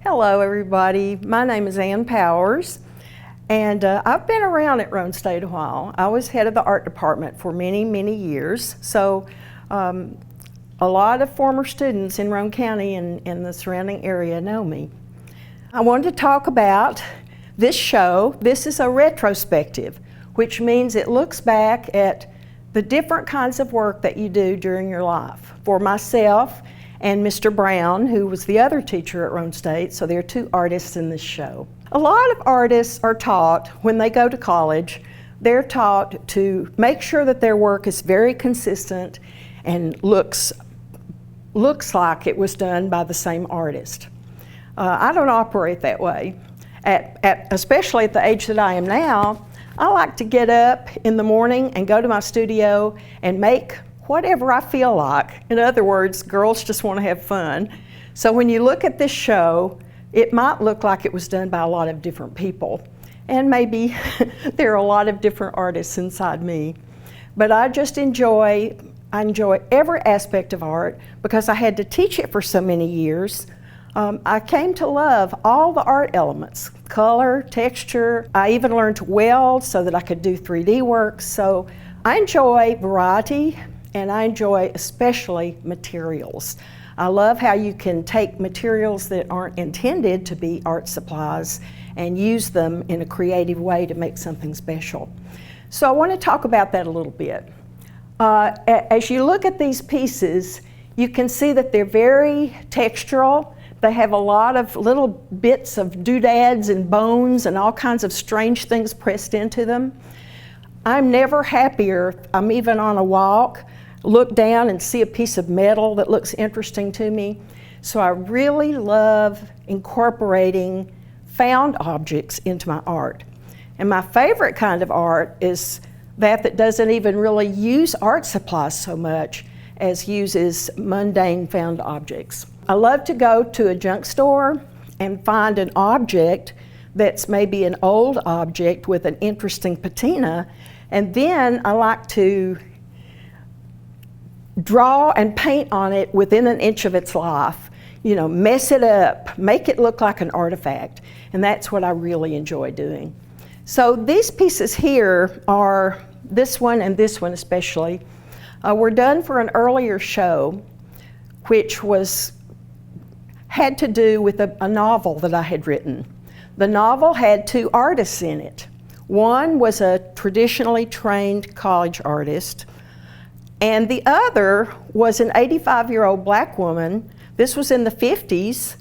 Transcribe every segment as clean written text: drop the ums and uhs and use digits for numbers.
Hello everybody, my name is Ann Powers and I've been around at Roane State a while. I was head of the art department for many years, so a lot of former students in Roane County and in the surrounding area know me. I wanted to talk about this show. This is a retrospective, which means it looks back at the different kinds of work that you do during your life. For myself and Mr. Brown, who was the other teacher at Roane State, so there are two artists in this show. A lot of artists are taught, when they go to college, they're taught to make sure that their work is very consistent and looks like it was done by the same artist. I don't operate that way. Especially at the age that I am now, I like to get up in the morning and go to my studio and make whatever I feel like. In other words, girls just want to have fun. So when you look at this show, it might look like it was done by a lot of different people. And maybe there are a lot of different artists inside me. But I enjoy every aspect of art because I had to teach it for so many years. I came to love all the art elements, color, texture. I even learned to weld so that I could do 3D work. So I enjoy variety, and I enjoy especially materials. I love how you can take materials that aren't intended to be art supplies and use them in a creative way to make something special. So I want to talk about that a little bit. As you look at these pieces, you can see that they're very textural. They have a lot of little bits of doodads and bones and all kinds of strange things pressed into them. I'm never happier. I'm even on a walk, look down and see a piece of metal that looks interesting to me. So I really love incorporating found objects into my art. And my favorite kind of art is that doesn't even really use art supplies so much as uses mundane found objects. I love to go to a junk store and find an object that's maybe an old object with an interesting patina, and then I like to draw and paint on it within an inch of its life. You know, mess it up, make it look like an artifact, and that's what I really enjoy doing. So these pieces here are, this one and this one especially, were done for an earlier show, which had to do with a novel that I had written. The novel had two artists in it. One was a traditionally trained college artist, and the other was an 85-year-old black woman. This was in the 50s,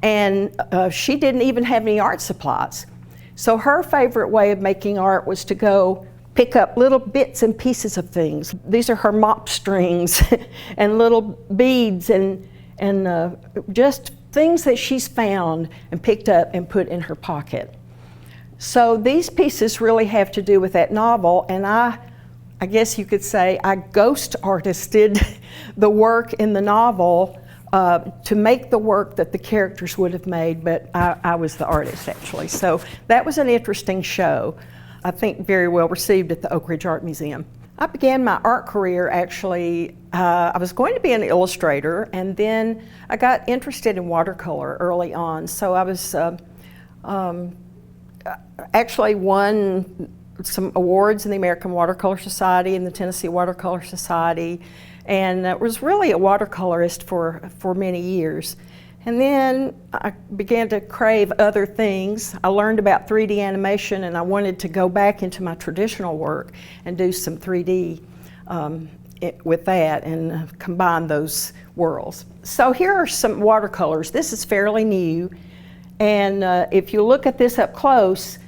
and she didn't even have any art supplies. So her favorite way of making art was to go pick up little bits and pieces of things. These are her mop strings and little beads and just things that she's found and picked up and put in her pocket. So these pieces really have to do with that novel, and I guess you could say I ghost artisted the work in the novel to make the work that the characters would have made, but I was the artist actually. So that was an interesting show. I think very well received at the Oak Ridge Art Museum. I began my art career actually, I was going to be an illustrator, and then I got interested in watercolor early on. So I was actually won some awards in the American Watercolor Society and the Tennessee Watercolor Society, and was really a watercolorist for many years. And then I began to crave other things. I learned about 3D animation, and I wanted to go back into my traditional work and do some 3D with that and combine those worlds. So here are some watercolors. This is fairly new, and if you look at this up close,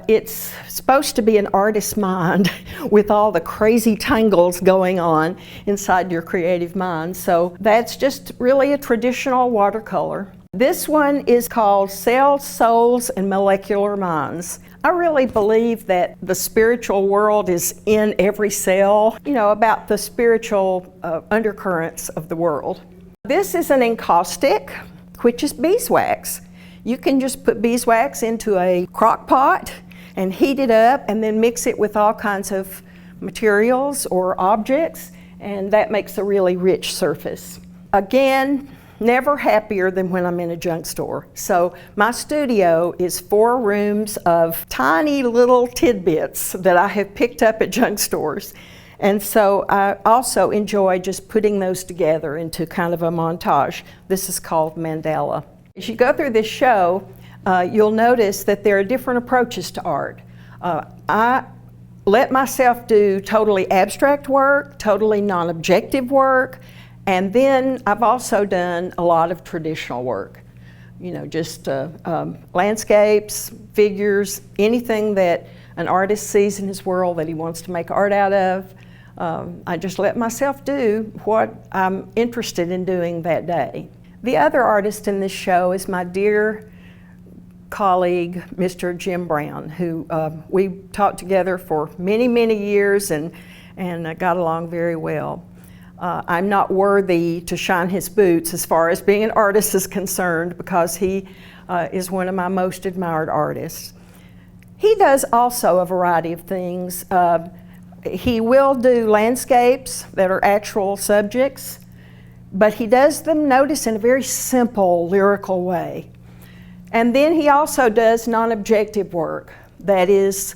it's supposed to be an artist's mind with all the crazy tangles going on inside your creative mind. So that's just really a traditional watercolor. This one is called Cells, Souls, and Molecular Minds. I really believe that the spiritual world is in every cell, you know, about the spiritual undercurrents of the world. This is an encaustic, which is beeswax. You can just put beeswax into a crock pot and heat it up and then mix it with all kinds of materials or objects, and that makes a really rich surface. Again, never happier than when I'm in a junk store. So my studio is 4 rooms of tiny little tidbits that I have picked up at junk stores. And so I also enjoy just putting those together into kind of a montage. This is called mandala. As you go through this show, you'll notice that there are different approaches to art. I let myself do totally abstract work, totally non-objective work, and then I've also done a lot of traditional work. You know, just landscapes, figures, anything that an artist sees in his world that he wants to make art out of. I just let myself do what I'm interested in doing that day. The other artist in this show is my dear colleague, Mr. Jim Brown, who we taught together for many, many years and got along very well. I'm not worthy to shine his boots as far as being an artist is concerned, because he is one of my most admired artists. He does also a variety of things. He will do landscapes that are actual subjects, but he does them, notice, in a very simple, lyrical way. And then he also does non-objective work. That is,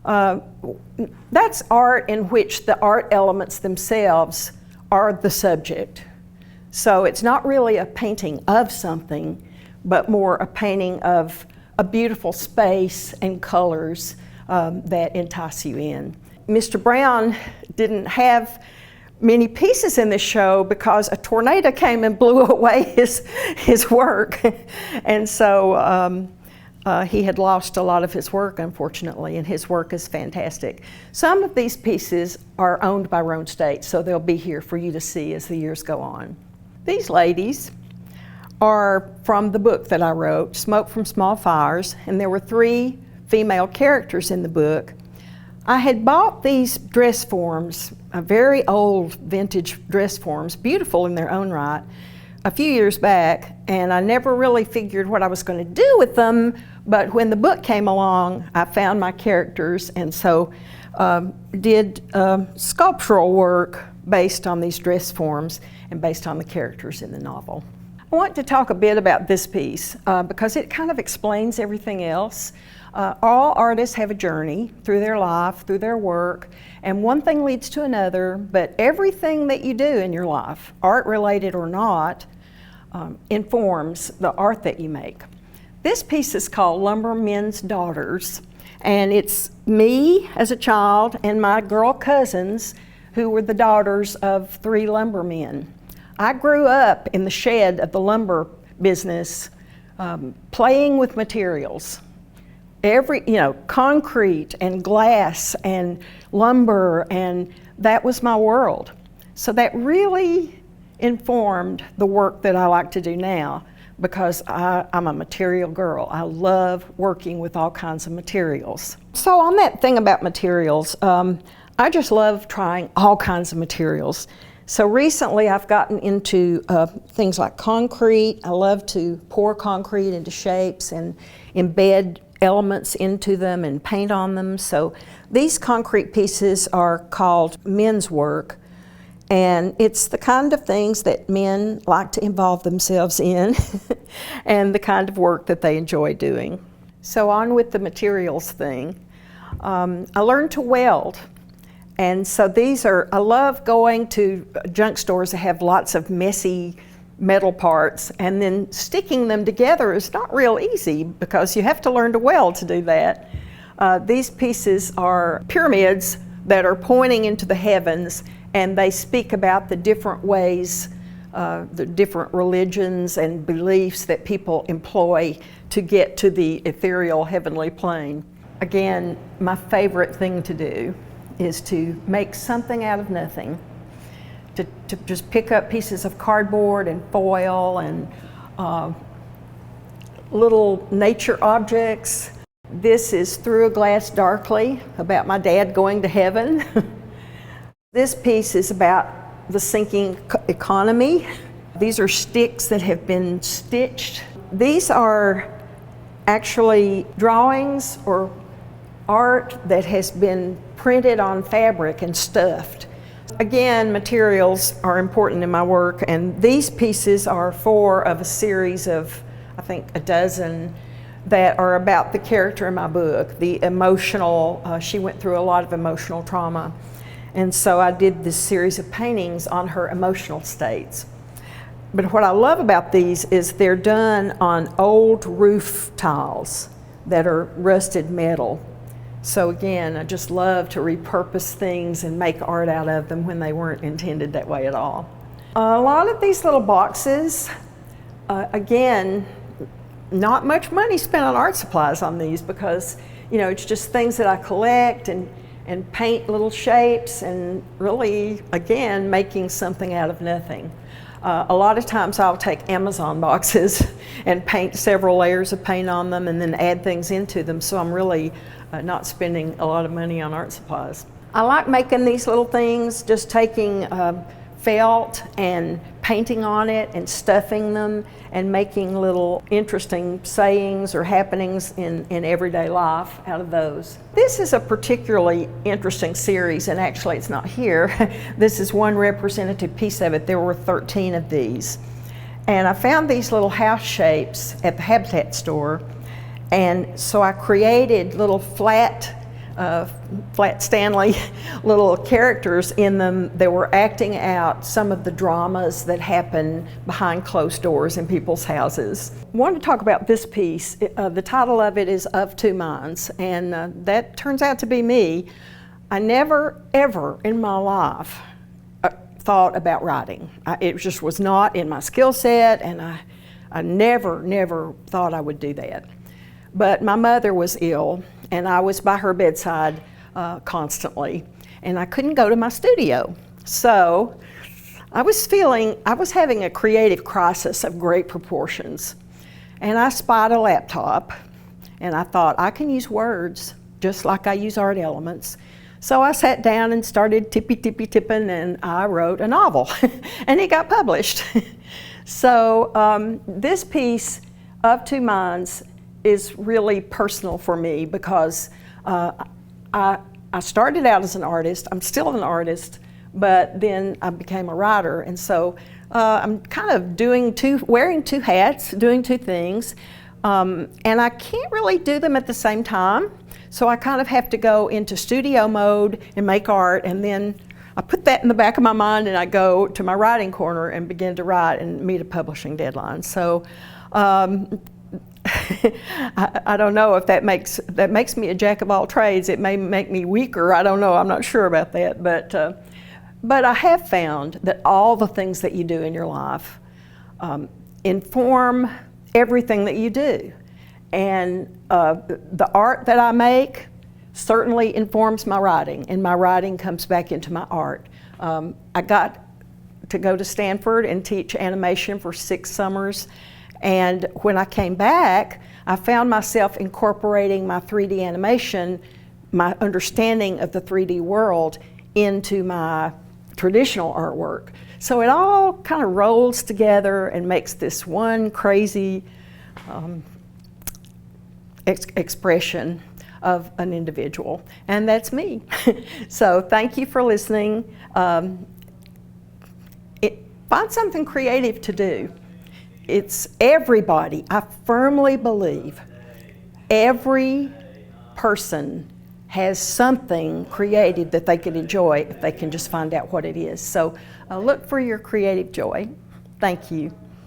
that's art in which the art elements themselves are the subject. So it's not really a painting of something, but more a painting of a beautiful space and colors that entice you in. Mr. Brown didn't have many pieces in this show because a tornado came and blew away his work. And so he had lost a lot of his work, unfortunately, and his work is fantastic. Some of these pieces are owned by Roane State, so they'll be here for you to see as the years go on. These ladies are from the book that I wrote, Smoke from Small Fires, and there were 3 female characters in the book. I had bought these dress forms, very old vintage dress forms, beautiful in their own right, a few years back, and I never really figured what I was going to do with them, but when the book came along, I found my characters, and so did sculptural work based on these dress forms and based on the characters in the novel. I want to talk a bit about this piece because it kind of explains everything else. All artists have a journey through their life, through their work, and one thing leads to another, but everything that you do in your life, art-related or not, informs the art that you make. This piece is called Lumbermen's Daughters, and it's me as a child and my girl cousins who were the daughters of 3 lumbermen. I grew up in the shed of the lumber business, playing with materials. Concrete and glass and lumber, and that was my world. So that really informed the work that I like to do now, because I'm a material girl. I love working with all kinds of materials. So on that thing about materials, I just love trying all kinds of materials. So recently I've gotten into things like concrete. I love to pour concrete into shapes and embed elements into them and paint on them. So these concrete pieces are called men's work, and it's the kind of things that men like to involve themselves in and the kind of work that they enjoy doing. So on with the materials thing. I learned to weld, and so I love going to junk stores that have lots of messy metal parts, and then sticking them together is not real easy because you have to learn to weld to do that. These pieces are pyramids that are pointing into the heavens, and they speak about the different ways, the different religions and beliefs that people employ to get to the ethereal heavenly plane. Again, my favorite thing to do is to make something out of nothing. To just pick up pieces of cardboard and foil and little nature objects. This is Through a Glass Darkly, about my dad going to heaven. This piece is about the sinking economy. These are sticks that have been stitched. These are actually drawings or art that has been printed on fabric and stuffed. Again, materials are important in my work, and these pieces are 4 of a series of, I think, a dozen that are about the character in my book, the emotional, she went through a lot of emotional trauma. And so I did this series of paintings on her emotional states. But what I love about these is they're done on old roof tiles that are rusted metal. So again, I just love to repurpose things and make art out of them when they weren't intended that way at all. A lot of these little boxes, again, not much money spent on art supplies on these because, you know, it's just things that I collect and paint little shapes and really, again, making something out of nothing. A lot of times I'll take Amazon boxes and paint several layers of paint on them and then add things into them, so I'm really not spending a lot of money on art supplies. I like making these little things, just taking felt and painting on it and stuffing them and making little interesting sayings or happenings in everyday life out of those. This is a particularly interesting series, and actually it's not here. This is one representative piece of it. There were 13 of these. And I found these little house shapes at the Habitat store, and so I created little flat Stanley little characters in them that were acting out some of the dramas that happen behind closed doors in people's houses. I wanted to talk about this piece. The title of it is Of Two Minds, and that turns out to be me. I never ever in my life thought about writing. It just was not in my skill set, and I never thought I would do that. But my mother was ill, and I was by her bedside constantly, and I couldn't go to my studio. So I was having a creative crisis of great proportions, and I spied a laptop, and I thought, I can use words just like I use art elements. So I sat down and started tipping, and I wrote a novel, and it got published. So this piece, Of Two Minds, is really personal for me because I started out as an artist. I'm still an artist, but then I became a writer, and so I'm kind of wearing 2 hats, doing 2 things, and I can't really do them at the same time. So I kind of have to go into studio mode and make art, and then I put that in the back of my mind, and I go to my writing corner and begin to write and meet a publishing deadline. So. I don't know if that makes me a jack of all trades. It may make me weaker. I don't know. I'm not sure about that. But I have found that all the things that you do in your life inform everything that you do. And the art that I make certainly informs my writing, and my writing comes back into my art. I got to go to Stanford and teach animation for 6 summers. And when I came back, I found myself incorporating my 3D animation, my understanding of the 3D world, into my traditional artwork. So it all kind of rolls together and makes this one crazy expression of an individual. And that's me. So thank you for listening. Find something creative to do. It's everybody. I firmly believe every person has something creative that they can enjoy if they can just find out what it is. So look for your creative joy. Thank you.